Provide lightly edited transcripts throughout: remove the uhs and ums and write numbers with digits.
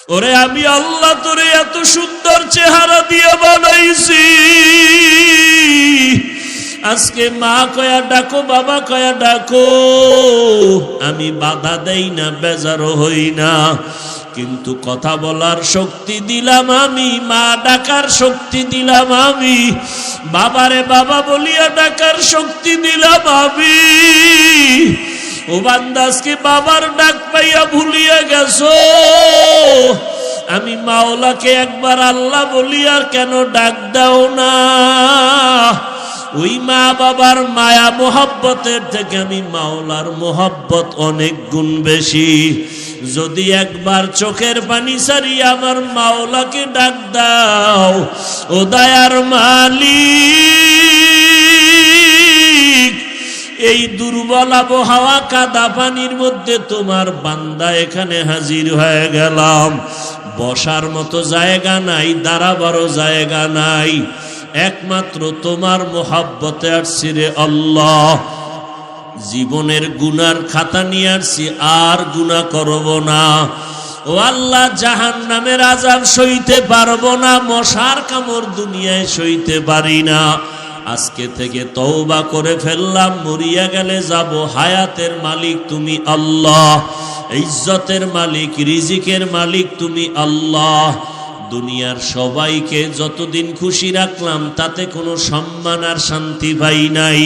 ওরে আমি আল্লাহ তোরে এত সুন্দর চেহারা দিয়ে বানাইছি, আজকে মা কয়া ডাকো, বাবা কয়া ডাকো, আমি বাধা দেই না, বেজারও হই না। কিন্তু কথা বলার শক্তি দিলাম আমি, মা ডাকার শক্তি দিলাম আমি, বাবারে বাবা বলিয়া ডাকার শক্তি দিলাম আমি। ও বান্দা আজকে বাবার ডাক পাইয়া ভুলিয়া গেছো, আমি মাওলাকে একবার আল্লাহ বলিয়া কেন ডাক দাও না? ওই মা বাবার মায়া মোহাব্বতের থেকে আমি মাওলার মোহাব্বত অনেক গুণ বেশি। যদি একবার চোখের পানি সারিয়া আমার মাওলাকে ডাক দাও, ও দয়ার মালিক, এই দুর্বল আবহাওয়া কাদা পানির মধ্যে তোমার বান্দা এখানে হাজির হয়ে গেলাম, বসার মতো জায়গা নাই, দাঁড়াবারও জায়গা নাই, একমাত্র তোমার মোহাব্বতে আসছি রে আল্লাহ। জীবনের গুনার খাতা নিয়ে আসছি, আর গুনাহ করব না। ও আল্লাহ, জাহান্নামের আযাব সইতে পারবো না, মশার কামড় দুনিয়ায় সইতে পারি না। আজকে থেকে তওবা করে ফেললাম, মরিয়া গেলে যাব, হায়াতের মালিক তুমি আল্লাহ, ইজ্জতের মালিক, রিজিকের মালিক তুমি আল্লাহ। দুনিয়ার সবাইকে যতদিন খুশি রাখলাম তাতে কোনো সম্মান আর শান্তি পাই নাই।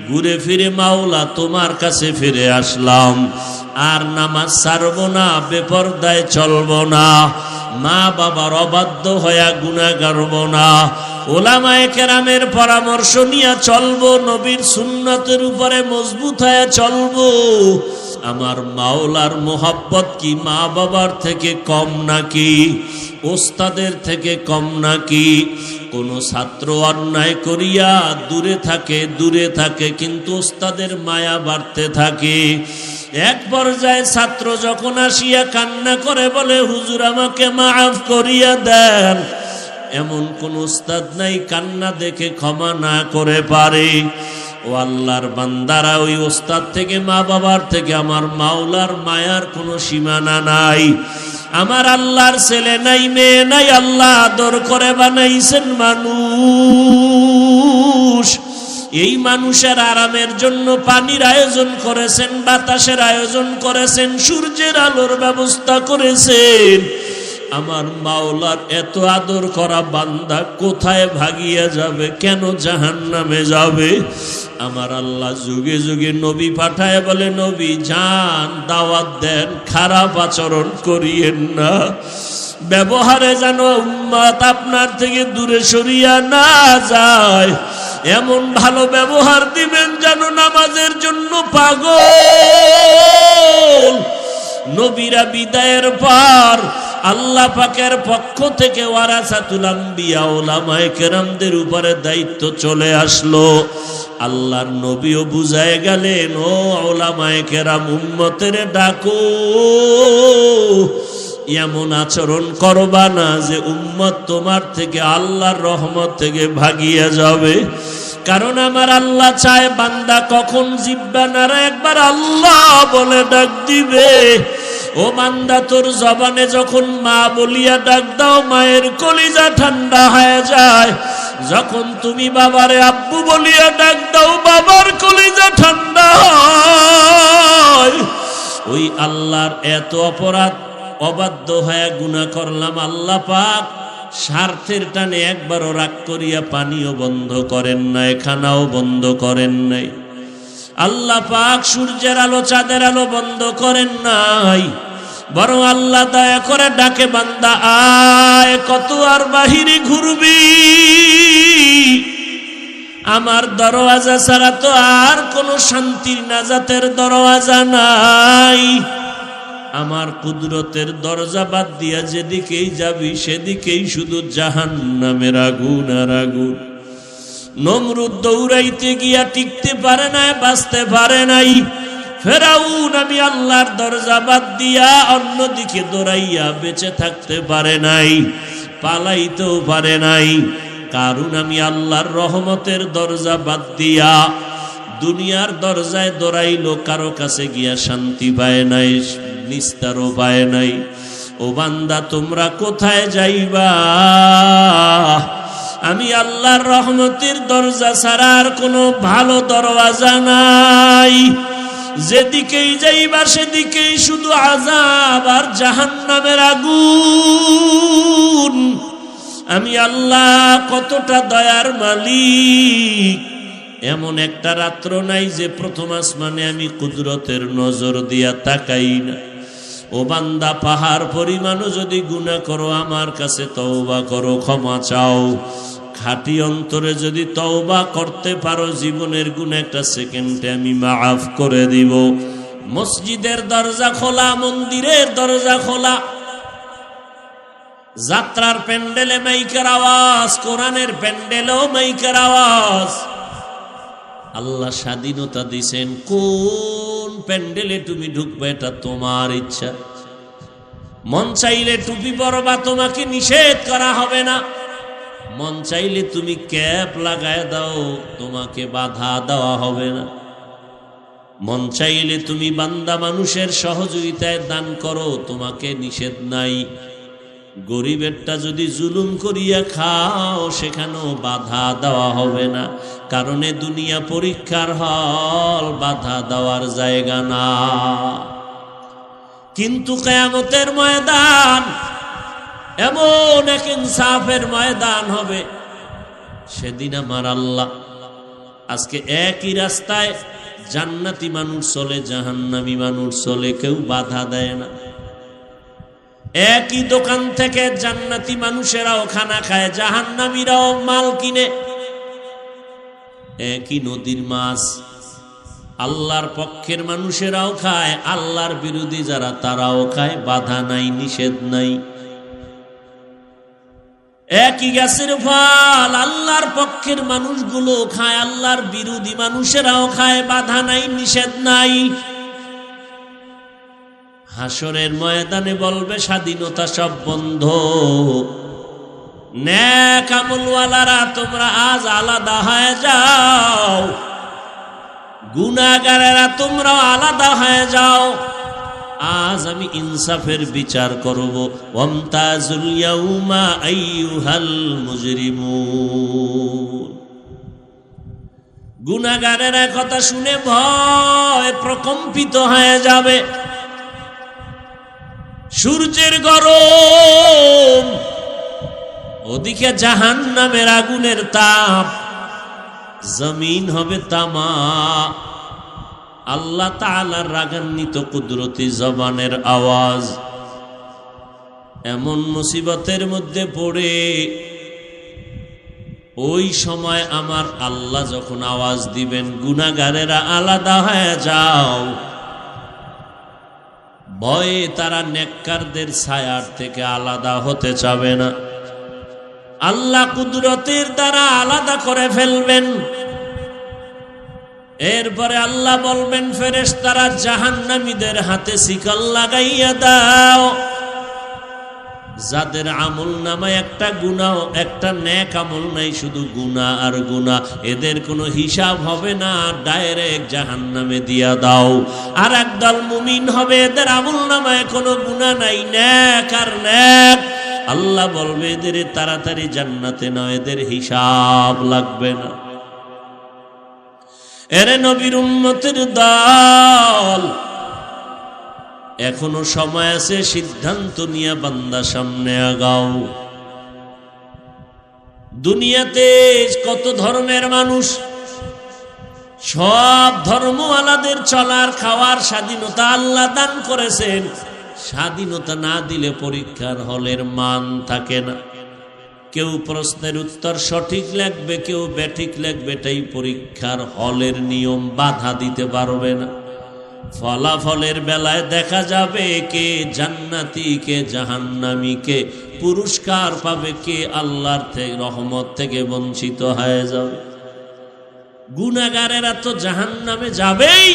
ঘুরে ফিরে মাওলা তোমার কাছে ফিরে আসলাম, আর নামাজ ছাড়ব না, বেপরদায় চলব না, মা বাবার অবাধ্য হয়ে গুনাহ করব না, ওলামায়ে কেরামের পরামর্শ নিয়ে চলবো, নবীর সুন্নতের উপরে মজবুত হয়ে চলবো। আমার মাওলার মোহাব্বত কি মা বাবার থেকে কম নাকি? ওস্তাদের থেকে কম নাকি? কোন ছাত্র অন্যায় করিয়া দূরে থাকে কিন্তু ওস্তাদের মায়া বাড়তে থাকে। এক পর্যায়ে ছাত্র যখন আসিয়া কান্না করে বলে, হুজুর আমাকে মাফ করিয়া দেন, এমন কোন উস্তাদ নাই কান্না দেখে ক্ষমা না করে পারে। ও আল্লাহর বান্দারা, ওই ওস্তাদ থেকে, মা বাবার থেকে আমার মাওলার মায়ার কোনো সীমানা নাই। আমার আল্লাহর ছেলে নাই, মেয়ে নাই, আল্লাহ আদর করে বানাইছেন মানুষ। এই মানুষের আরামের জন্য পানির আয়োজন করেছেন, বাতাসের আয়োজন করেছেন, সূর্যের আলোর ব্যবস্থা করেছেন। আমার মাওলার এত আদর করা বান্দা কোথায় ভাগিয়া যাবে, কেন জাহান্নামে যাবে? আমার আল্লাহ যুগে যুগে নবী পাঠায় বলে, নবী যান, দাওয়াত দেন, খারাপ আচরণ করিয়েন না, ব্যবহারে যেন উম্মত আপনার থেকে দূরে সরিয়া না যায়, এমন ভালো ব্যবহার দিবেন যেন নামাজের জন্য পাগল। নবীরা বিদায়ের পর আল্লাহ পাকের পক্ষ থেকে ওয়ারাসাতুল আম্বিয়া, ওলামায়ে কেরামদের উপরে দায়িত্ব চলে আসলো। আল্লাহর নবীও বুঝায় গেলেন, ও ওলামায়ে কেরাম, উম্মতের ডাকো, এমন আচরণ করবা না যে উম্মত তোমার থেকে, আল্লাহর রহমত থেকে ভাগিয়া যাবে। কারণ আমার আল্লাহ চায় বান্দা কখন জিহ্বা নাড়া একবার আল্লাহ বলে ডাক দিবে। ও বান্দা, তোর জবানে যখন মা বলিয়া ডাক দাও, মায়ের কলিজা ঠান্ডা হয়ে যায়। যখন তুমি বাবারে আব্বু বলিয়া ডাক দাও, বাবার কলিজা ঠান্ডা হয়। ওই আল্লাহর এত অপরাধ, অবাধ্য হয়ে গুনাহ করলাম, আল্লাহ পাক স্বার্থের টানে একবারও রাগ করিয়া পানিও বন্ধ করেন নাই, খানাও বন্ধ করেন নাই। আল্লাহ পাক সূর্যের আলো, চাঁদের আলো বন্ধ করেন নাই, বরং আল্লাহ দয়া করে ডাকে, বান্দা আয়, কত আর বাহিরে ঘুরবি, আমার দরওয়াজা ছাড়া তো আর কোনো শান্তির নাজাতের দরওয়াজা নাই। আমার কুদরতের দরজা বাদ দিয়া যেদিকেই যাবি সেদিকেই শুধু জাহান্নামের আগুন আর আগুন। নমরুদ দৌড়াইতে গিয়া টিকতে পারে নাই, বাঁচতে পারে নাই। ফেরাউন আমি আল্লাহর দরজা বাদ দিয়া অন্যদিকে দৌড়াইয়া বেঁচে থাকতে পারে নাই, পালাইতেও পারে নাই। কারণ আমি আল্লাহর রহমতের দরজা বাদ দিয়া দুনিয়ার দরজায় দৌড়াইলো, কারো কাছে গিয়া শান্তি পায় নাই, নিস্তারও পায় নাই। ও ও বান্দা তোমরা কোথায় যাইবা? আমি আল্লাহর রহমতের দরজা ছাড়া আর কোনো ভালো দরওয়াজা নাই। যেদিকেই যাইবা সেদিকেই শুধু আযাব আর জাহান্নামের আগুন। আমি আল্লাহ কতটা দয়ার মালিক। এমন একটা রাত্র নাই যে প্রথম আসমানে আমি কুদরতের নজর দিয়া তাকাই না। ও বান্দা পাহাড় পরিমাণও যদি গুনাহ করো আমার কাছে তওবা করো, ক্ষমা চাও। খাঁটি অন্তরে যদি তওবা করতে পারো জীবনের গুনাহ একটা সেকেন্ডে আমি মাফ করে দিব। মসজিদের দরজা খোলা, মন্দিরের দরজা খোলা, যাত্রার প্যান্ডেলে মাইকের আওয়াজ, কোরআনের প্যান্ডেলেও মাইকের আওয়াজ। আল্লাহ স্বাধীনতা দিছেন, কোন প্যান্ডেলে তুমি ঢুকবে এটা তোমার ইচ্ছা। মন চাইলে টুপি পরবা, তোমাকে নিষেধ করা হবে না। মন চাইলে তুমি ক্যাপ লাগায় দাও, তোমাকে বাধা দেওয়া হবে না। মন চাইলে তুমি বান্দা মানুষের সহযোগিতায় দান করো, তোমাকে নিষেধ নাই। গরিবেরটা যদি জুলুম করিয়া খাও সেখানেও বাধা দেওয়া হবে না, কারণ এ দুনিয়া পরীক্ষার হল, বাধা দেওয়ার জায়গা না। কিন্তু কিয়ামতের ময়দান এমন এক ইনসাফের ময়দান হবে, সেদিন আমার আল্লাহ, আজকে একই রাস্তায় জান্নাতি মানুষ চলে, জাহান্নামী মানুষ চলে, কেউ বাধা দেয় না। একই দোকান থেকে জান্নাতি মানুষেরাও খানা খায়, জাহান্নামীরাও মাল কিনে। একই নদীর মাছ আল্লাহর পক্ষের মানুষেরাও খায়, আল্লাহর বিরোধী যারা তারাও খায়, বাধা নাই, নিষেধ নাই। একই গাছের ফল আল্লাহর পক্ষের মানুষগুলো খায়, আল্লাহর বিরোধী মানুষেরাও খায়, বাধা নাই, নিষেধ নাই। হাসরের ময়দানে বলবে স্বাধীনতা সব বন্ধ। নেক আমলওয়ালারা তোমরা আজ আলাদা হয়ে যাও, গুনাহগারেরা তোমরা আলাদা হয়ে যাও। আজ আমি ইনসাফের বিচার করব। ওয়ামতাজুল ইয়াউমা আইয়ুহাল মুজরিমুন। গুনাহগারেরা কথা শুনে ভয় প্রকম্পিত হয়ে যাবে। সূর্যের গরম, ওদিকে জাহান্নামের আগুনের তাপ, জমিন হবে তামা। আল্লাহ তাআলার রাগান্বিত কুদরতি জবানের আওয়াজ। এমন মুসিবতের মধ্যে পড়ে ওই সময় আমার আল্লাহ যখন আওয়াজ দিবেন, গুনাহগারেরা আলাদা হয়ে যাও, ভয়ে তারা নেককারদের ছায়ার থেকে আলাদা হতে চাবে না। আল্লাহ কুদরতের দ্বারা আলাদা করে ফেলবেন। এরপরে আল্লাহ বলবেন, ফেরেশতারা জাহান্নামীদের হাতে শিকল লাগাইয়া দাও। যাদের আমল নামায় একটা গুনাহ, একটা নেক আমল নাই, শুধু গুনাহ আর গুনাহ, এদের কোনো হিসাব হবে না, ডাইরেক্ট জাহান্নামে দিয়া দাও। আর একদল মুমিন হবে, এদের আমল নামায় কোনো গুনাহ নাই, নেক আর নেক। আল্লাহ বলবে এদের তাড়াতাড়ি জান্নাতে নাও, এদের হিসাব লাগবে না। এরে নবীর উম্মতের দল, এখনো সময় আছে, সিদ্ধান্ত নিয়ে বান্দা সামনে আগাও। দুনিয়াতে কত ধর্মের মানুষ, সব ধর্মওয়ালাদের চলার খাওয়ার স্বাধীনতা আল্লাহ দান করেছেন। স্বাধীনতা না দিলে পরীক্ষার হলের মান থাকে না। কেউ প্রশ্নের উত্তর সঠিক লিখবে, কেউ ব্যাঠিক লিখবে, এটাই পরীক্ষার হলের নিয়ম, বাধা দিতে পারবে না। ফলাফলের বেলায় দেখা যাবে কে জান্নাতি, কে জাহান্নামী, কে পুরস্কার পাবে, কে আল্লাহর থেকে রহমত থেকে বঞ্চিত হয়ে যাবে। গুনাহগারেরা তো জাহান্নামে যাবেই।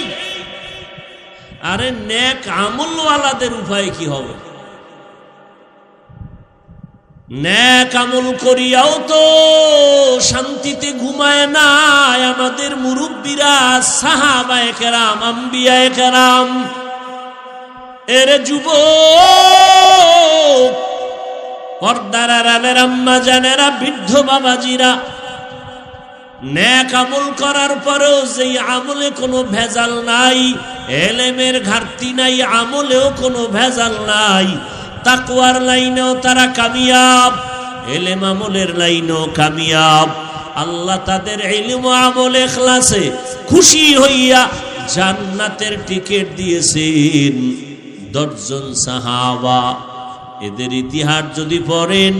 আরে নেক আমলওয়ালাদের উপায় কি হবে? নেক আমল করিয়াও তো শান্তিতে ঘুমায় না আমাদের মুরব্বীরা, সাহাবায়ে কেরাম, আম্বিয়ায়ে কেরাম। এরে যুবক, পর্দার আড়ালের আম্মা জানেরা, বৃদ্ধ বাবাজিরা, নেক আমল করার পরেও যেই আমলে কোনো ভেজাল নাই, এলেমের ঘাটতি নাই, আমলেও কোনো ভেজাল নাই, তাকওয়ার লাইনেও তারা কামিয়াব, এলেম আমলের লাইনেও কামিয়াব। আল্লাহ তাদের ইলম ও আমল ইখলাসে খুশি হইয়া জান্নাতের টিকিট দিয়েছেন 10 জন সাহাবা। এদের ইতিহাস যদি পড়েন,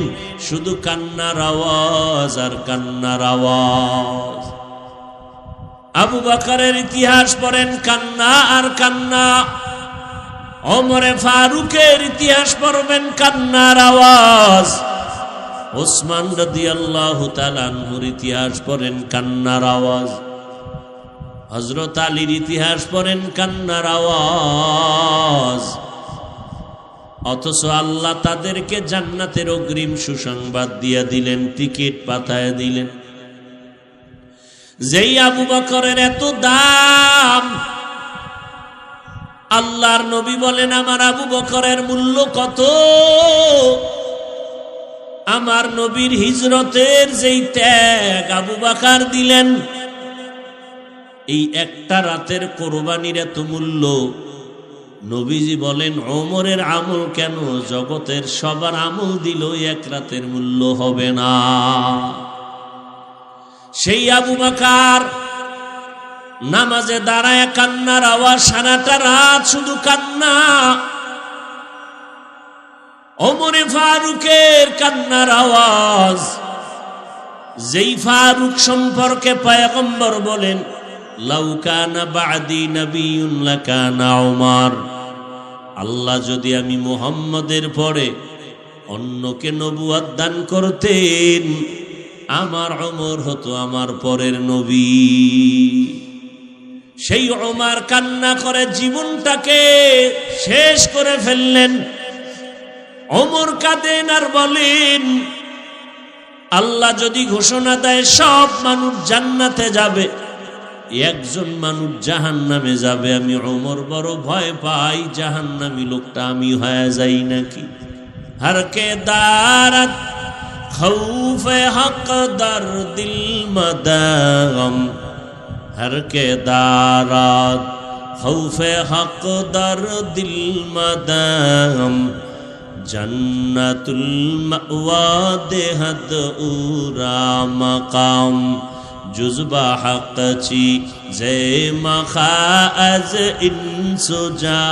শুধু কান্নার আওয়াজ আর কান্নার আওয়াজ। আবু বকরের ইতিহাস পড়েন, কান্না আর কান্না। ওমরে ফারুকের ইতিহাস পড়বেন, কান্নার আওয়াজ। ওসমান রাদিয়াল্লাহু তাআলা আনহুর ইতিহাস পড়েন, কান্নার আওয়াজ। হযরত আলীর ইতিহাস পড়েন, কান্নার আওয়াজ। অথচ আল্লাহ তাদেরকে জান্নাতের অগ্রিম সুসংবাদ দিয়ে দিলেন, টিকিট পাঠায় দিলেন। যেই আবু বকরের এত দাম, আল্লাহর নবী বলেন, আমার আবু বকরের মূল্য কত? আমার নবীর হিজরতের যেই ত্যাগ আবু বকর দিলেন, এই একটা রাতের কোরবানির এত মূল্য। নবীজি বলেন, ওমরের আমল কেন, জগতের সবার আমল দিল এক রাতের মূল্য হবে না। সেই আবু বকর নামাজে দাঁড়ায় কান্নার আওয়াজ, সারাটা রাত শুধু কান্না। ওমরে ফারুকের কান্নার আওয়াজ। যেই ফারুক সম্পর্কে পয়গম্বর বলেন, লাউ কানা বা'দি নাবিয়্যুন লাকানা উমর। আল্লাহ যদি আমি মুহাম্মদের পরে অন্যকে নবুয়ত দান করতেন, আমার ওমর হতো আমার পরের নবী। সেই ওমর কান্না করে জীবনটাকে শেষ করে ফেললেন। ওমর কাঁদেন আর বলেন, আল্লাহ যদি ঘোষণা দেয় সব মানুষ জান্নাতে যাবে, একজন মানুষ জাহান্নামে যাবে, আমি ওমর বড় ভয় পাই, জাহান্নামী লোকটা আমি হয়ে যাই নাকি। হর কে দারাত খৌফে হক দর দিল মদাগম, হর কে দারাত খৌফে হক দর দিল মদাগম, জন্নতুল মাওয়া দেহদ উরা মাকাম, জুজবা হক চি জে মখাজ ইনসুজা,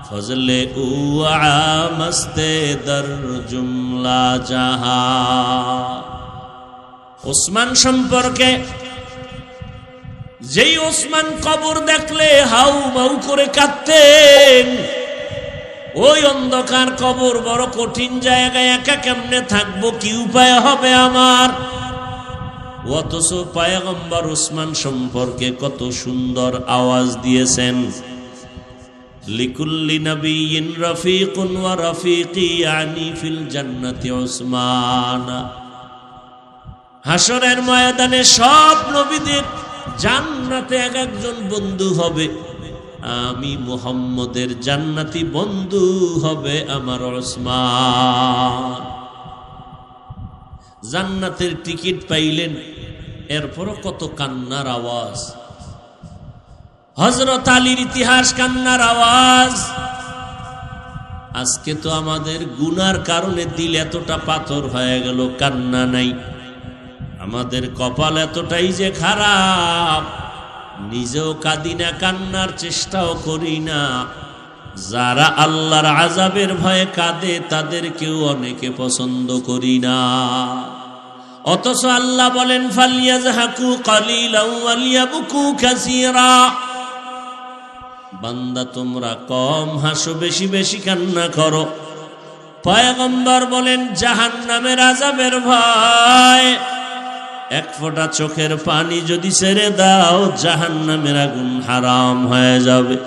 ফজলে উআ মস্তে দর জুমলা জাহা। ওসমান সম্পর্কে, যেই ওসমান কবর দেখলে হাউ মাউ করে কাঁদতেন। ওই অন্ধকার কবর বড় কঠিন জায়গায়, একা কেমনে থাকবো, কি উপায় হবে আমার। অথচ পয়গম্বর ওসমান সম্পর্কে কত সুন্দর আওয়াজ দিয়েছেন, লিকুল্লি নবিয়্যিন রফিকুন ওয়া রফিকি ইয়ানি ফিল জান্নাতি ওসমান। হাসরের ময়দানে সব নবীদের জান্নাতে এক একজন বন্ধু হবে, আমি মুহাম্মদের জান্নাতি বন্ধু হবে আমার ওসমান। জান্নাতের টিকিট পাইলেন, এরপরও কত কান্নার আওয়াজ। হযরত আলীর ইতিহাস, কান্নার আওয়াজ। আজকে তো আমাদের গুনার কারণে দিল এতটা পাথর হয়ে গেল, কান্না নাই। আমাদের কপাল এতটাই যে খারাপ, নিজেও কাঁদি না, কান্নার চেষ্টাও করি না। যারা আল্লাহর আযাবের ভয়ে কাঁদে তাদেরকেও অনেকে পছন্দ করি না। অথচ আল্লাহ বলেন, ফালিয়াযহাকু কালিলান ওয়ালিয়াবকু কাসীরা। বান্দা তোমরা কম হাসো, বেশি বেশি কান্না করো। পয়গম্বর বলেন, জাহান্নামের আযাবের ভয়, এক ফোঁটা চোখের পানি যদি ছেড়ে দাও, জাহান্নামের আগুন হারাম হয়ে যাবে।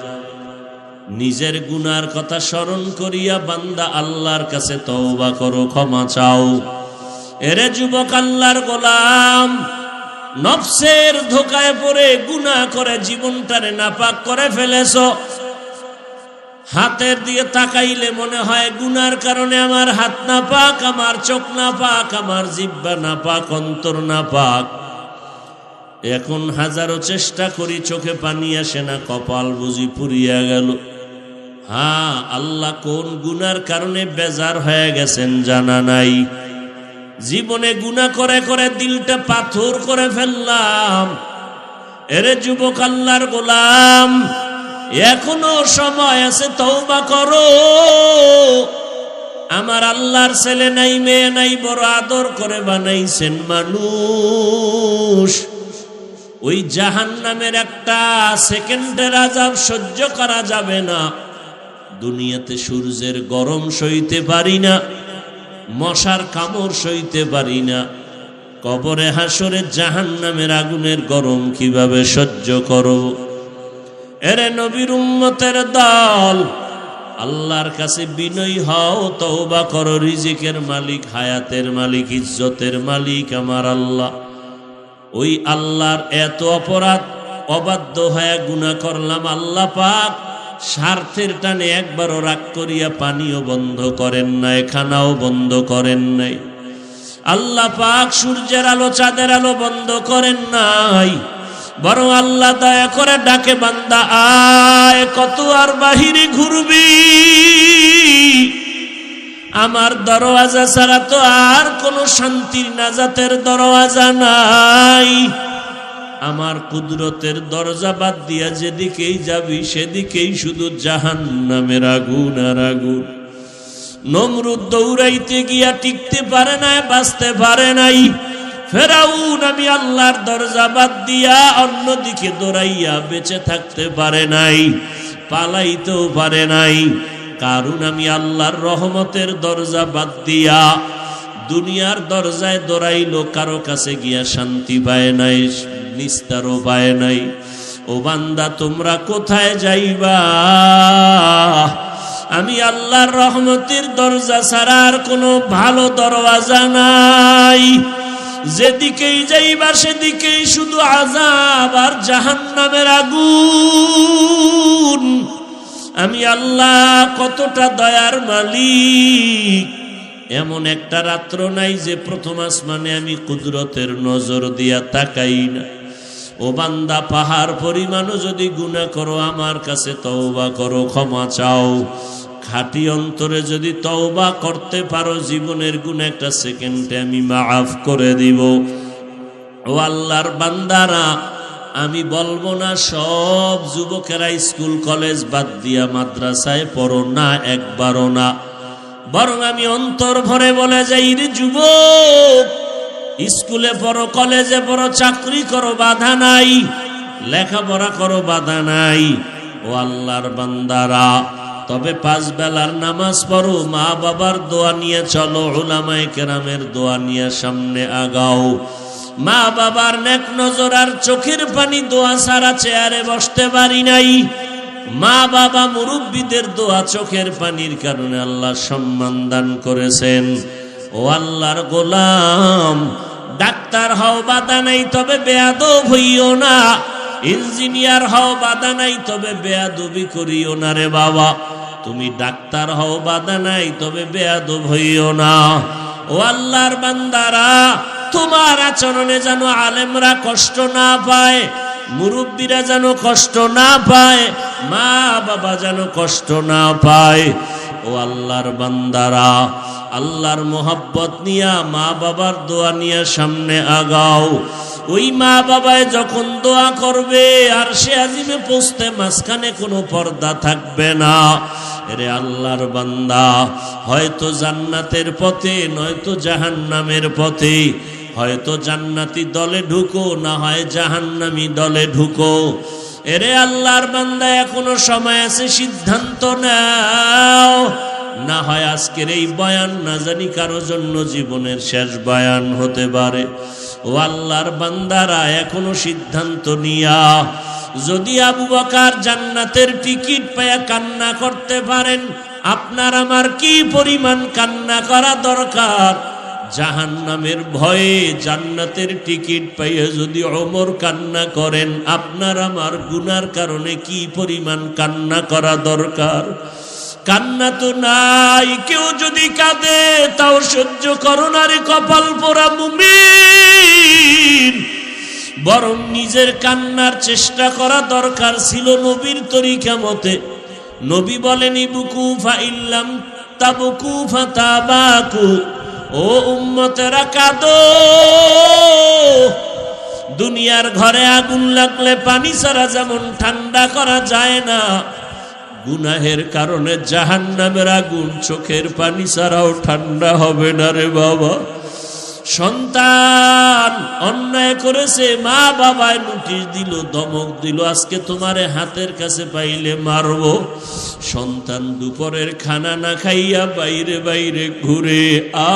নিজের গুনার কথা স্মরণ করিয়া বান্দা আল্লাহর কাছে তওবা করো, ক্ষমা চাও। এরে যুবক, আল্লাহর গোলাম, নফসের ধোকায় পড়ে গুনাহ করে জীবনটারে নাপাক করে ফেলেছো। হাতের দিকে তাকাইলে মনে হয় গুনার কারণে আমার হাত না পাক, আমার চোখ না পাক, আমার জিহ্বা না পাক, অন্তর না পাক। এখন হাজারো চেষ্টা করি, চোখে পানি আসে না, কপাল বুঝি পুড়িয়া গেল। হ্যাঁ, আল্লাহ কোন গুনার কারণে বেজার হয়ে গেছেন জানা নাই। জীবনে গুনাহ করে করে দিলটা পাথর করে ফেললাম। এরে যুবক আল্লাহর গোলাম, এখনো সময় আছে, তওবা করো। আমার আল্লাহর ছেলে নাই, মেয়ে নাই, বড় আদর করে বানাইছেন মানুষ। ওই জাহান্নামের একটা সেকেন্ডের আযাব সহ্য করা যাবে না। দুনিয়াতে সূর্যের গরম সইতে পারি না, মশার কামড় সইতে পারি না, কবরে হাসরে জাহান্নামের আগুনের গরম কিভাবে সহ্য করব? এরে নবীর উম্মতের দল, আল্লাহর কাছে বিনয়ী হও, তওবা করো। রিজিকের মালিক, হায়াতের মালিক, ইজ্জতের মালিক আমার আল্লাহ। ওই আল্লাহর এত অপরাধ, অবাধ্য হয়ে গুনাহ করলাম, আল্লাহ পাক স্বার্থের টানে একবারও রাগ করিয়া পানিও বন্ধ করেন নাই, খানাও বন্ধ করেন নাই। আল্লাহ পাক সূর্যের আলো, চাঁদের আলো বন্ধ করেন নাই, বরং আল্লাহ দয়া করে ডাকে, বান্দা আয়, কত আর বাহিরে ঘুরবি? আমার দরওয়াজা ছাড়া তো আর কোনো শান্তির নাজাতের দরওয়াজা নাই। আমার কুদরতের দরজা বাদ দিয়া যেদিকেই যাবি সেদিকেই শুধু জাহান্নামের আগুন আর আগুন। নমরুদ দৌড়াইতে গিয়া টিকতে পারে নাই, বাঁচতে পারে নাই। ফেরাউন আমি আল্লাহর দরজা বাদ দিয়া অন্যদিকে দৌড়াইয়া বেঁচে থাকতে পারে নাই, পালাইতেও পারে নাই। কারণ আমি আল্লাহর রহমতের দরজা বাদ দিয়া দুনিয়ার দরজায় দৌড়াইলো, কারো কাছে গিয়া শান্তি পায় নাই, নিস্তারও পায় নাই। ও বান্দা, তোমরা কোথায় যাইবা? আমি আল্লাহর রহমতের দরজা ছাড়া আর কোনো ভালো দরওয়াজা নাই। যেদিকেই যাইবা সেদিকেই শুধু আযাব আর জাহান্নামের আগুন। আমি আল্লাহ কতটা দয়ার মালিক। এমন একটা রাত্র নাই যে প্রথম আসমানে আমি কুদরতের নজর দিয়া তাকাই না। ও বান্দা, পাহাড় পরিমাণও যদি গুনাহ করো, আমার কাছে তওবা করো, ক্ষমা চাও। খাঁটি অন্তরে যদি তওবা করতে পারো, জীবনের গুনাহ একটা সেকেন্ডে আমি মাফ করে দিব। ও আল্লাহর বান্দারা, আমি বলবো না সব যুবকেরা স্কুল কলেজ বাদ দিয়া মাদ্রাসায় পড়ো না, একবারও না। বরং আমি অন্তর ভরে বলে যাই, রে যুবক, স্কুলে পড়ো, কলেজে পড়ো, চাকরি করো, বাধা নাই, লেখাপড়া করো, বাধা নাই। ও আল্লাহর বান্দারা, তবে 5 বেলার নামাজ পড়ো, মা বাবার দোয়া নিয়ে চলো, উলামায়ে কেরামের দোয়া নিয়ে সামনে আগাও। মা বাবার নেক নজর আর চোখের পানি দোয়া ছাড়া চেয়ারে বসতে পারি নাই। মা বাবা মুরব্বীদের দোয়া, চোখের পানির কারণে আল্লাহ সম্মান দান করেছেন। ও আল্লাহর গোলাম, ডাক্তার হও, বাধা নাই, তবে বেয়াদব হইও না। ইঞ্জিনিয়ার হও, বাধা নাই, তবে বেয়াদবি করিও না রে বাবা। তুমি ডাক্তার হও, বাধা নাই, তবে বেয়াদব হইও না। ও আল্লাহর বান্দারা, তোমার আচরণে যেন আলেমরা কষ্ট না পায়, মুরব্বীরা যেন কষ্ট না পায়, মা বাবা যেন কষ্ট না পায়। ও আল্লাহর বান্দারা, আল্লাহর মোহাব্বত নিয়া মা বাবার দোয়া নিয়ে সামনে আগাও। ওই মা বাবায় যখন দোয়া করবে, আর সে আজিমে পৌঁছতে মাঝখানে কোনো পর্দা থাকবে না। এরে আল্লাহর বান্দা, হয়তো জান্নাতের পথে, নয়তো জাহান্নামের পথে। হয়তো জান্নাতি দলে ঢুকো, না হয় জাহান্নামী দলে ঢুকো। এরে আল্লাহর বান্দা, এখনো সময় আছে, সিদ্ধান্ত নাও। না হয় আজকের এই বয়ান না জানি কারো জন্য জীবনের শেষ বয়ান হতে পারে। ও আল্লাহর বান্দারা, এখনো সিদ্ধান্ত নিয়া, যদি আবু বকর জান্নাতের টিকিট পায়া কান্না করতে পারেন, আপনার আমার কি পরিমাণ কান্না করা দরকার। জাহান্নামের ভয়ে জান্নাতের টিকিট পাইয়া যদি ওমর কান্না করেন, আপনার আমার গুনার কারণে কি পরিমাণ কান্না করা দরকার। কান্না তো নাই, কেউ যদি কাঁদে তাও সহ্য করো না রে কপাল পোড়া মুমিন। বরং নিজের কান্নার চেষ্টা করা দরকার ছিল নবীর তরিকা মতে। নবী বলেন ইবকু ফাইল্লাম তাবকু ফাতাবাকু, ও উম্মতেরা কাঁদো। দুনিয়ার ঘরে আগুন লাগলে পানি ছাড়া যেমন ঠান্ডা করা যায় না, গুনাহের কারণে জাহান্নামের আগুন চোখের পানি ছাড়াও ঠান্ডা হবে না রে বাবা। সন্তান অন্যায় করেছে, মা বাবায় নোটিশ দিল, ধমক দিল, আজকে তোমারে হাতের কাছে পাইলে মারব। সন্তান দুপুরের খানা না খাইয়া বাইরে বাইরে ঘুরে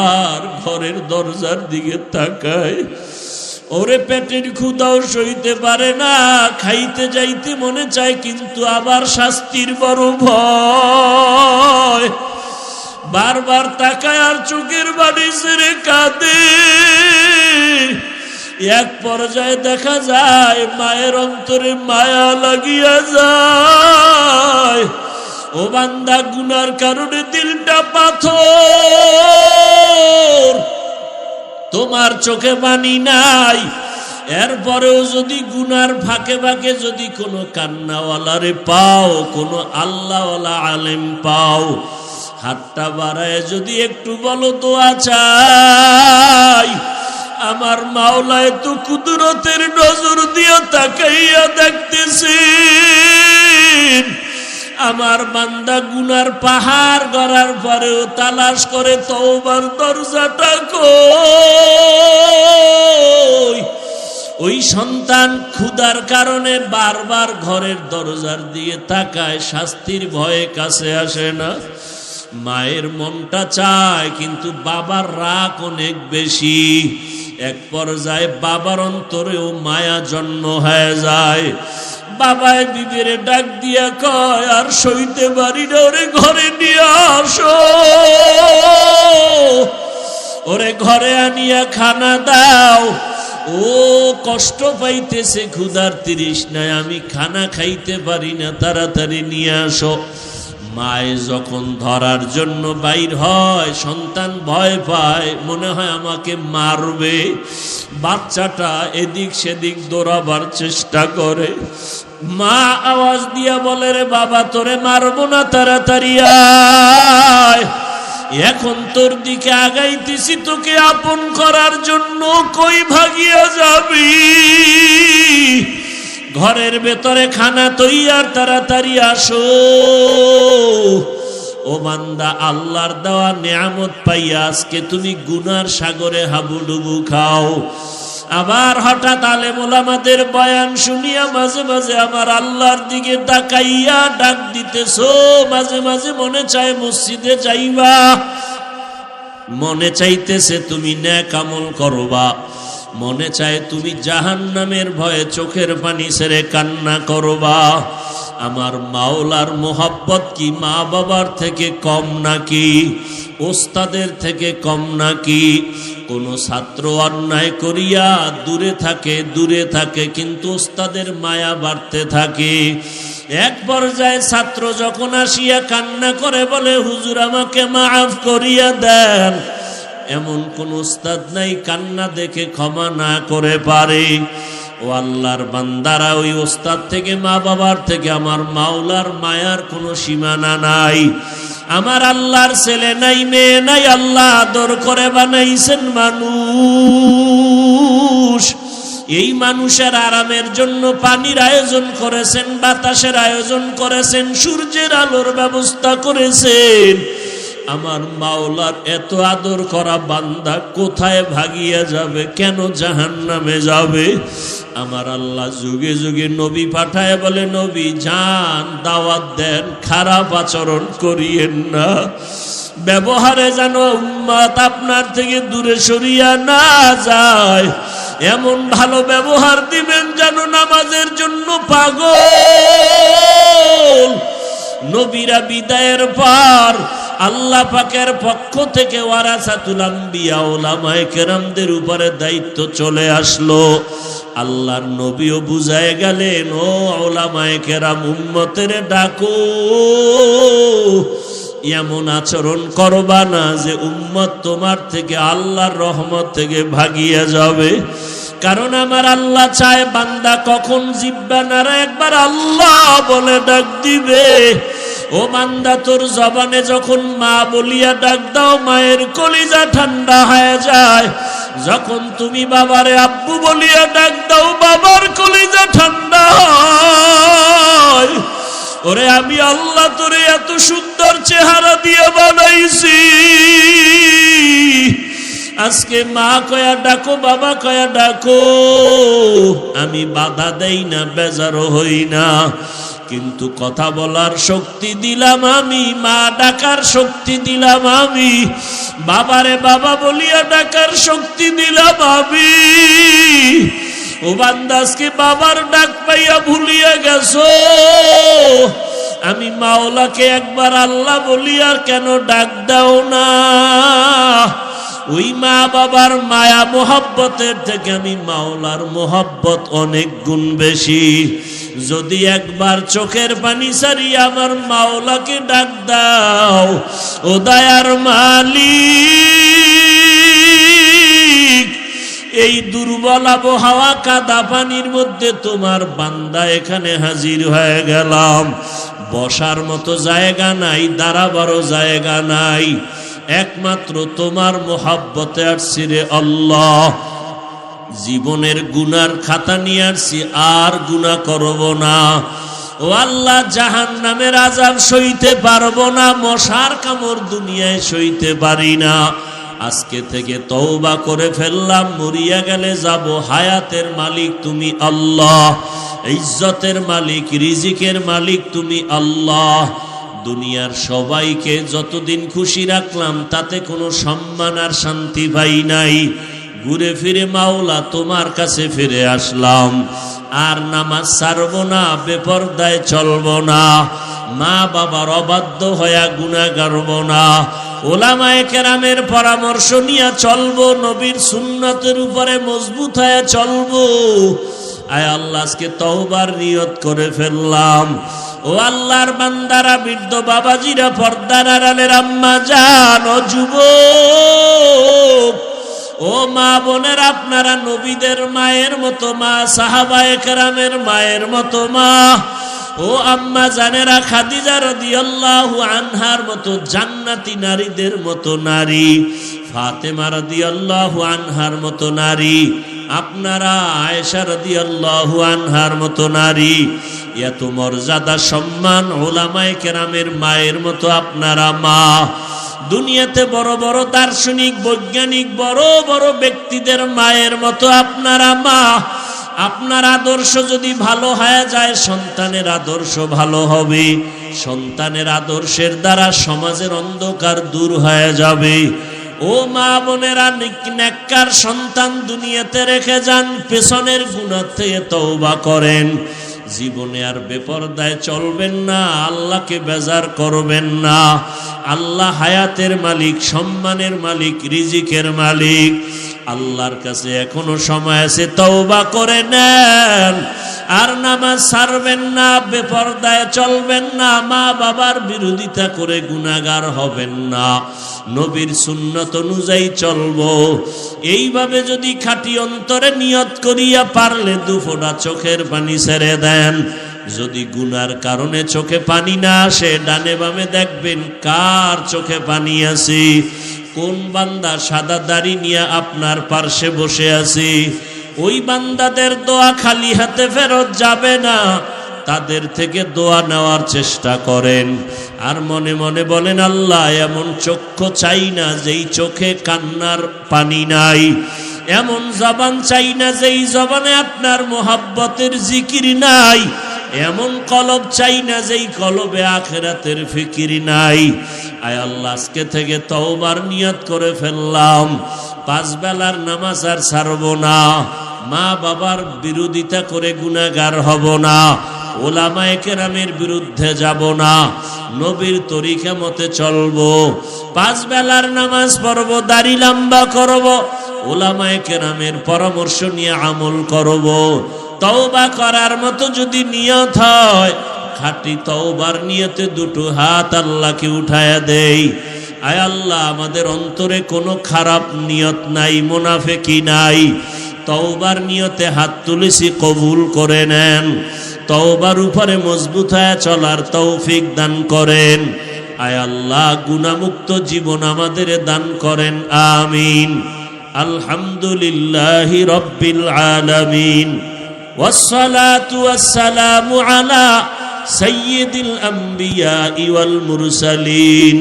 আর ঘরের দরজার দিকে তাকায়। ওরে পেটের ক্ষুধাও সইতে পারে না, খাইতে যাইতে মনে চায়, কিন্তু আবার শাস্তির বড় ভয়। বারবার তাকায় আর চোখের বাড়ি ছেড়ে কাঁদে। এক পর্যায়ে দেখা যায় মায়ের অন্তরে মায়া লাগিয়া যায়। ও বান্দা, গুনার কারণে দিলটা পাথর, তোমার চোখে পানি নাই, এরপরেও যদি গুনার ফাঁকে ফাঁকে যদি কোনো কান্নাওয়ালারে পাও, কোনো আল্লাহওয়ালা আলেম পাও, হাতটা বাড়ায় যদি একটু বলো দোয়া চাই, আমার মাওলায় তো কুদরতের নজর দিয়ে তাকাইয়া দেখতেছেন। আমার বান্দা গুনার পাহাড় গড়ার পরেও তালাশ করে তওবার দরজাটা কই। ওই সন্তান ক্ষুধার কারণে বারবার ঘরের দরজার দিকে তাকায়, শাস্তির ভয়ে কাছে আসে না। মায়ের মনটা চায়, কিন্তু বাবার রাগ অনেক বেশি। এক পর্যায়ে বাবার অন্তরেও মায়া জন্ম হয়ে যায়। বাবায় বিবিরে ডাক দিয়া কয়, আর সইতে পারি না, ওরে ঘরে নিয়ে আসো, ওরে ঘরে আনিয়া খানা দাও। ও কষ্ট পাইতেছে, ক্ষুধার তৃষ্ণায়, আমি খানা খাইতে পারি না, তাড়াতাড়ি নিয়ে আসো। মায়ে যখন ধরার জন্য বাইর হয়, সন্তান ভয় পায়, মনে হয় আমাকে মারবে। বাচ্চাটা এদিক সেদিক দৌড়াবার চেষ্টা করে। মা আওয়াজ দিয়া বলে, রে বাবা, তোরে মারবো না, তাড়াতাড়ি আয়, এখন তোর দিকে আগাইতেছি তোকে আপন করার জন্য, কই ভাগিয়া যাবি? ঘরের ভেতরে খানা তৈয়ার, তাড়াতাড়ি আসো। ও বান্দা, আল্লাহর দেওয়া নিয়ামত পাইয়া আজকে তুমি গুনার সাগরে হাবুডুবু খাও। আবার হঠাৎ আলেম ওলামাদের বয়ান শুনিয়া মাঝে মাঝে আমার আল্লাহর দিকে তাকাইয়া ডাক দিতেছো। মাঝে মাঝে মনে চায় মসজিদে যাইবা, মনে চাইতেছে তুমি নেক আমল করবা, মনে চায় তুমি জাহান্নামের ভয়ে চোখের পানি ছেড়ে কান্না করবা। আমার মাওলার মোহাব্বত কি মা বাবার থেকে কম নাকি? ওস্তাদের থেকে কম নাকি? কোন ছাত্র অন্যায় করিয়া দূরে থাকে কিন্তু ওস্তাদের মায়া বাড়তে থাকে। এক পর্যায়ে ছাত্র যখন আসিয়া কান্না করে বলে, হুজুর আমাকে মাফ করিয়া দেন, এমন কোন উস্তাদ নাই কান্না দেখে ক্ষমা না করে পারে। ও আল্লাহর বান্দারা, ওই উস্তাদ থেকে, মা বাবার থেকে আমার মাওলার মায়ার কোনো সীমানা নাই। আমার আল্লাহর ছেলে নাই, মেয়ে নাই, আল্লাহ আদর করে বানাইছেন মানুষ। এই মানুষের আরামের জন্য পানির আয়োজন করেছেন, বাতাসের আয়োজন করেছেন, সূর্যের আলোর ব্যবস্থা করেছেন। আমার মাওলার এত আদর করা বান্দা কোথায় ভাগিয়া যাবে? কেন জাহান্নামে যাবে? আমার আল্লাহ যুগে যুগে নবী পাঠায় বলে, নবী যান, দাওয়াত দেন, খারাপ আচরণ করিয়েন না, ব্যবহারে যেন উম্মত আপনার থেকে দূরে সরিয়া না যায়, এমন ভালো ব্যবহার দিবেন যেন নামাজের জন্য পাগল। নবীরা বিদায়ের পর আল্লাহ পাকের পক্ষ থেকে ওয়ারাসাতুল আম্বিয়া উলামায়ে কেরামদের উপরে দায়িত্ব চলে আসলো। আল্লাহর নবীও বুঝায় গেলেন, ও উলামায়ে কেরাম, উম্মতের ডাকো, এমন আচরণ করবা না যে উম্মত তোমার থেকে আল্লাহর রহমত থেকে ভাগিয়ে যাবে। কারণ আমার আল্লাহ চায় বান্দা কখন জিহ্বা নাড়া একবার আল্লাহ বলে ডাক দিবে। ও বান্দা, তোর জবানে যখন মা বলিয়া ডাক দাও, মায়ের কলিজা ঠান্ডা হয়ে যায়। যখন তুমি বাবারে আব্বু বলিয়া ডাক দাও, বাবার কলিজা ঠান্ডা হয়। ওরে আমি আল্লাহ তোরে এত সুন্দর চেহারা দিয়ে বানাইছি, আজকে মা কয়া ডাকো, বাবা কয়া ডাকো, আমি বাধা দেই না, বেজারও হই না। কিন্তু কথা বলার শক্তি দিলাম আমি, মা ডাকার শক্তি দিলাম আমি, বাবারে বাবা বলিয়া ডাকার শক্তি দিলাম আমি। ও বান্দা, আজকে বাবার ডাক পাইয়া ভুলিয়া গেছো, আমি মাওলাকে একবার আল্লাহ বলিয়া কেন ডাক দাও না? ওই মা বাবার মায়া মোহাব্বতের থেকে আমি মাওলার মোহাব্বত অনেক গুণ বেশি। যদি একবার চোখের পানি সারিয়া আমার মাওলাকে ডাক দাও, ও দয়ার মালিক, এই দুর্বল আবহাওয়া কাদা পানির মধ্যে তোমার বান্দা এখানে হাজির হয়ে গেলাম। বসার মতো জায়গা নাই, দাঁড়াবারও জায়গা নাই, একমাত্র তোমার মোহাব্বতে আসছি রে আল্লাহ। জীবনের গুনার খাতা নিয়ে আসছি, আর গুনাহ করব না। ও আল্লাহ, জাহান্নামের আযাব সইতে পারবো না, মশার কামড় দুনিয়ায় সইতে পারি না। আজকে থেকে তওবা করে ফেললাম, মরিয়া গেলে যাব। হায়াতের মালিক তুমি আল্লাহ, ইজ্জতের মালিক, রিজিকের মালিক তুমি আল্লাহ। দুনিয়ার সবাইকে যতদিন খুশি রাখলাম তাতে কোনো সম্মান আর শান্তি পাই নাই। ঘুরে ফিরে মাওলা তোমার কাছে ফিরে আসলাম। আর নামাজ ছাড়বো না, বেপরদায় চলবো না, মা বাবার অবাধ্য হইয়া গুনাহ করব না, ওলামায়ে কেরামের পরামর্শ নিয়ে চলবো, নবীর সুন্নতের উপরে মজবুত হয়ে চলবো। আয় আল্লাহ, আজকে তওবার নিয়ত করে ফেললাম। ও আল্লাহর বান্দারা, বৃদ্ধ বাবাজিরা, পর্দার আড়ালের আম্মা জান, ও যুবক, ও মা বোনের, আপনারা নবীদের মায়ের মতো মা, সাহাবায়ে কেরামের মায়ের মতো মা। ও আম্মা জানেরা, খাদিজা রাদিয়াল্লাহু আনহার মতো জান্নাতি নারীদের মতো নারী, ফাতেমা রাদিয়াল্লাহু আনহার মতো নারী, আপনারা আয়েশা রাদিয়াল্লাহু আনহার মতো নারী। এত মর্যাদা সম্মান উলামায়ে কেরামের মায়ের মতো আপনারা মা। দুনিয়াতে বড় বড় দার্শনিক, বৈজ্ঞানিক, বড় বড় ব্যক্তিদের মায়ের মতো আপনারা মা। আপনার আদর্শ যদি ভালো হয়ে যায়, সন্তানের আদর্শ ভালো হবে। সন্তানের আদর্শের দ্বারা সমাজের অন্ধকার দূর হয়ে যাবে। ও মা বোনেরা, নেককার সন্তান দুনিয়াতে রেখে যান, পেছনের গুনাহ থেকে তওবা করেন। জীবনে আর বেপরদায় চলবেন না, আল্লাহকে বেজার করবেন না। আল্লাহ হায়াতের মালিক, সম্মানের মালিক, রিজিকের মালিক। আল্লাহর কাছে এখনো সময় আছে, তওবা করে নেন। আর নামাজ ছাড়বেন না, বেপরদায় চলবেন না, মা বাবার বিরোধিতা করে গুনাহগার হবেন না, নবীর সুন্নত অনুযায়ী চলবো। এইভাবে যদি খাঁটি অন্তরে নিয়ত করিয়া পারলে দুফোঁটা চোখের পানি ছেড়ে দেন। যদি গুনার কারণে চোখে পানি না আসে, ডানে বামে দেখবেন কার চোখে পানি আসে। কোন বান্দা সাদা দাড়ি নিয়ে আপনার পার্শ্বে বসে আছে, ওই বান্দাদের দোয়া খালি হাতে ফেরত যাবে না। তাদের থেকে দোয়া নেওয়ার চেষ্টা করেন। আর মনে মনে বলেন, আল্লাহ, এমন চক্ষু চাই না যেই চোখে কান্নার পানি নাই, এমন জবান চাই না যেই জবানে আপনার মোহাব্বতের জিকির নাই, এমন কলব চাই না যেই কলবে আখিরাতের ফিকির নাই। আয় আল্লাহ, আজকে থেকে তওবার নিয়ত করে ফেললাম। 5 বেলার নামাজ আর ছাড়ব না, মা বাবার বিরোধিতা করে গুনাহগার হব না, ওলামায়ে কেরামের বিরুদ্ধে যাব না, নবীর তরিকা মতে চলবো। 5 বেলার নামাজ পড়ব, দাড়ি লম্বা করব, ওলামায়ে কেরামের পরামর্শ নিয়ে আমল করব। তওবা করার মতো যদি নিয়ত হয়, খাঁটি তওবার নিয়তে দুটো হাত আল্লাহকে উঠায়া দেই। আয় আল্লাহ, আমাদের অন্তরে কোনো খারাপ নিয়ত নাই, মুনাফিকি নাই। তওবার নিয়তে হাত তুলেছি, কবুল করে নেন। তওবার উপরে মজবুত হয়ে চলার তৌফিক দান করেন। আয় আল্লাহ, গুনাহমুক্ত জীবন আমাদের দান করেন, আমিন। আলহামদুলিল্লাহি রাব্বিল আলামিন, ওয়াসসালাতু ওয়াসসালামু আলা সাইয়্যিদিল আমবিয়াই ওয়াল মুরসালিন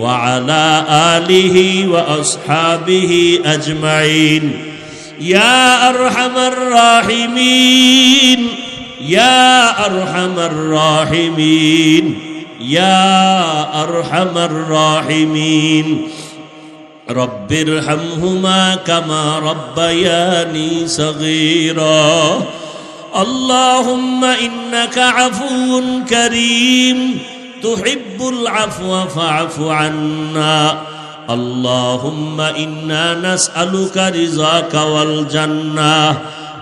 ওয়া আলা আলিহি ওয়া আসহাবিহি আজমাইন। ইয়া আরহামার রাহিমিন, ইয়া আরহামার রাহিমিন, ইয়া আরহামার রাহিমিন। রব্বিরহামহুমা কামা রব্বায়ানি সগীরা। আল্লাহুম্মা ইন্নাকা আফুউন কারীম তুহিব্বুল আফওয়া ফা'ফু আন্না। আল্লাহুম্মা ইন্না নাসআলুকা রিযাকা ওয়াল জান্নাহ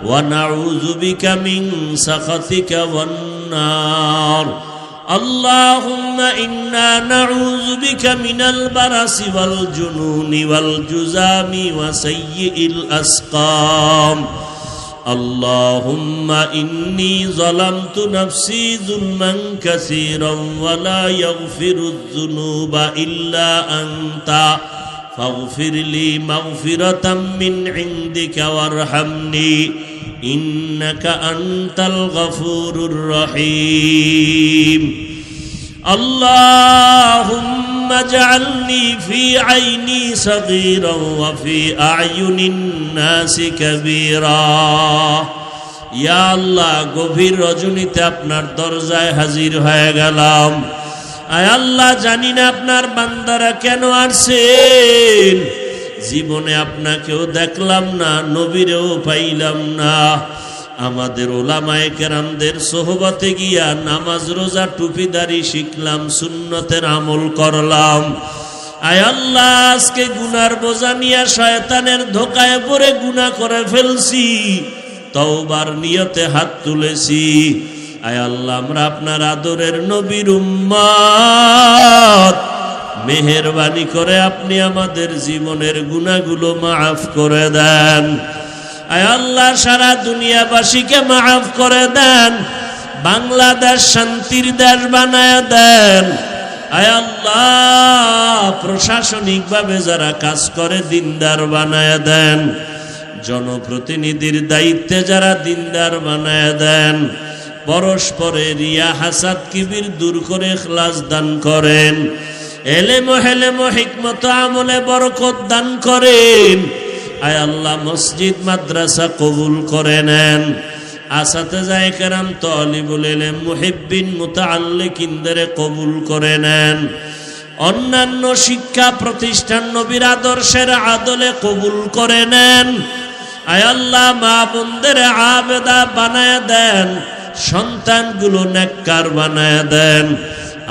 ওয়া নাউযু বিকা মিন সাখাতিকা ওয়ান নার। اللهم إنا نعوذ بك من البرص والجنون والجذام وسيء الأسقام. اللهم إني ظلمت نفسي ظلما كثيرا ولا يغفر الذنوب إلا أنت فاغفر لي مغفرة من عندك وارحمني إنك أنت الغفور الرحيم. اللهم اجعلني في عيني صغيرا وفي أعين الناس كبيرا. يا الله, গভীর রজনীতে আপনার দরজায় হাজির হয়ে গেলাম। আয় আল্লাহ, জানি না আপনার বান্দারা কেন আসছেন। জীবনে আপনাকেও দেখলাম না, নবীরেও পাইলাম না। আমাদের ওলামায়ে কেরামদের সোহবতে গিয়া নামাজ রোজা টুপিদারি শিখলাম, সুন্নতের আমল করলাম। আয় আল্লাহ, আজকে গুনার বোঝা নিয়ে শয়তানের ধোকায় পড়ে গুনাহ করে ফেলছি, তওবার নিয়তে হাত তুলেছি। আয় আল্লাহ, আমরা আপনার আদরের নবীর উম্মত, মেহেরবানি করে আপনি আমাদের জীবনের গুনাহগুলো মাফ করে দেন। আয় আল্লাহ, সারা দুনিয়াবাসীকে মাফ করে দেন, বাংলাদেশ শান্তির দেশ বানায় দেন। আয় আল্লাহ, প্রশাসনিকভাবে যারা কাজ করে দিনদার বানায় দেন, জনপ্রতিনিধির দায়িত্বে যারা দিনদার বানায় দেন। পরস্পরে রিয়া হাসাদ কিবির দূর করে ইখলাস দান করেন। এলেম হিকমত আমলে বরকত দান করেন। আয় আল্লাহ, মসজিদ মাদ্রাসা কবুল করে নেন। আসাতেজায়ে কেরাম, তালিবুল ইলম, মুহিব্বিন, মুতাআল্লিকিনদের কবুল করে নেন। অন্যান্য শিক্ষা প্রতিষ্ঠান নবীর আদর্শের আদলে কবুল করে নেন। আয় আল্লাহ, মা বোনদের আবেদা বানায় দেন, সন্তানগুলো নেককার বানায় দেন।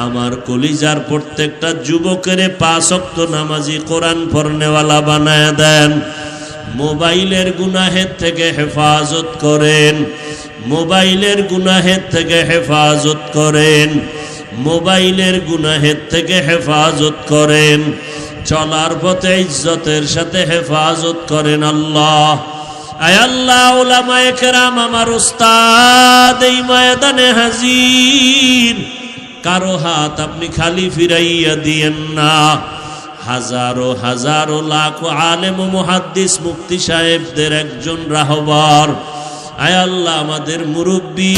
আমার কলিজার প্রত্যেকটা যুবকের 5 ওয়াক্ত নামাজি, কোরআন পড়নেওয়ালা বানায় দেন। মোবাইলের গুনাহের থেকে হেফাজত করেন, মোবাইলের গুনাহের থেকে হেফাজত করেন, মোবাইলের গুনাহের থেকে হেফাজত করেন। চলার পথে ইজ্জতের সাথে হেফাজত করেন আল্লাহ। আয় আল্লাহ, উলামায়ে কেরাম, আমার উস্তাদ এই ময়দানে হাজির। কারো হাত আপনি খালি ফিরাইয়া দিয়েন না। হাজারো হাজারো লাখো আলেম ও মুহাদ্দিস মুফতি সাহেবদের একজন রাহবার। আয় আল্লাহ, আমাদের মুরব্বী